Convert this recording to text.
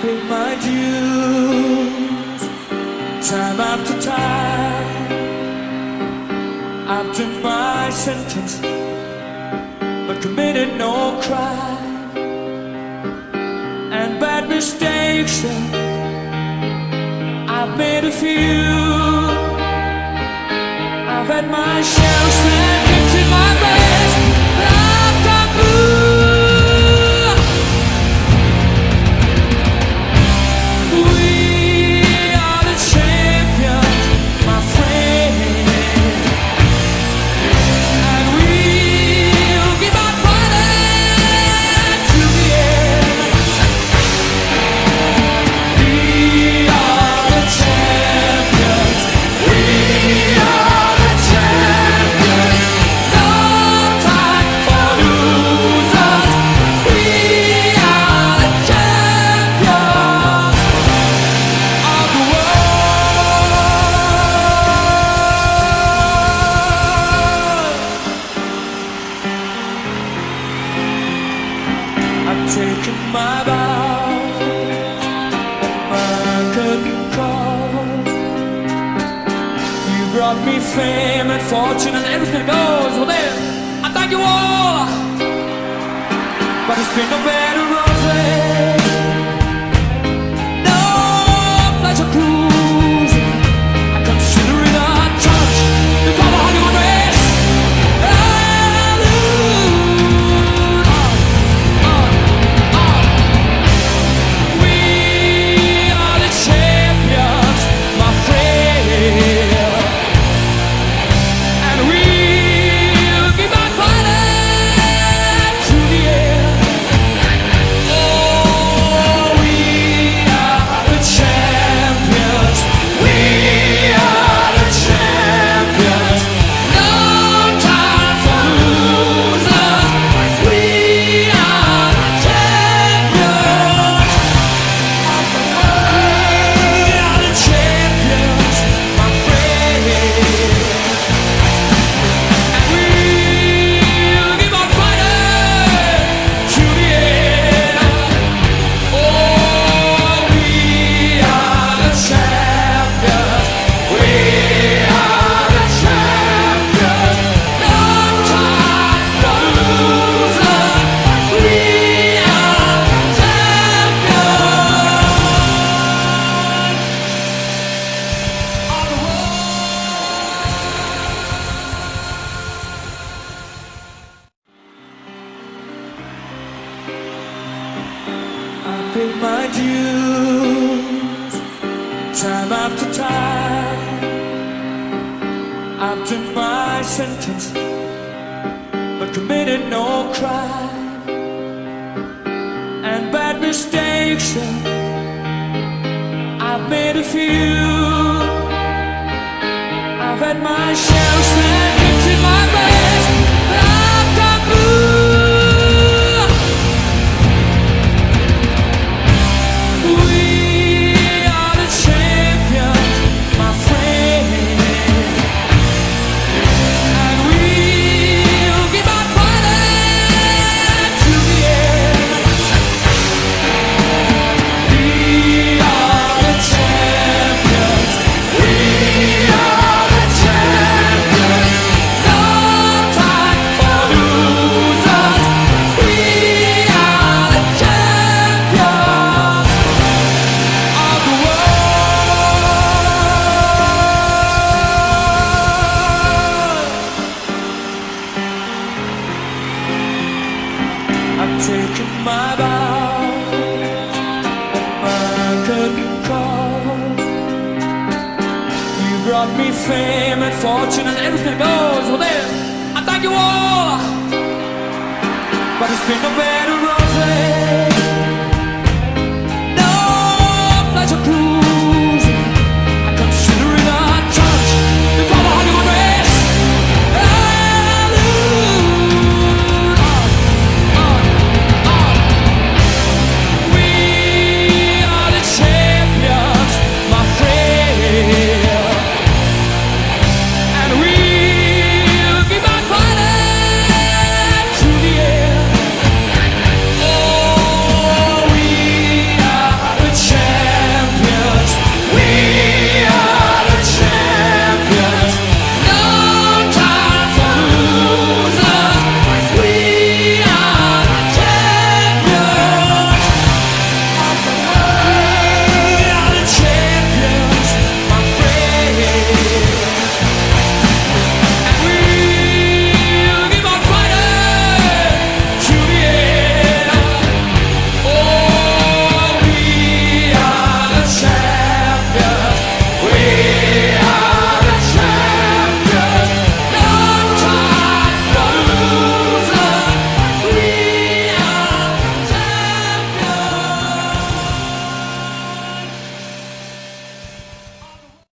paid my dues time after time. I've done my sentence but committed no crime. And bad mistakes, I've made a few. I've had my share, and kicked in my bed, I've got blue. I've taken my bow, my curtain call. You brought me fame and fortune and everything that goes with it. I thank you all, but it's been no bed of roses, no pleasure cruising. I consider it a touch to call a Hollywood race. Paid my dues time after time. I've done my sentence but committed no crime. And bad mistakes, I've made a few. I've had my share, and kicked in my bed, I've got blue. I've taken my bow, my curtain call. You brought me fame and fortune and everything that goes with it. I thank you all, but it's been no bed of roses.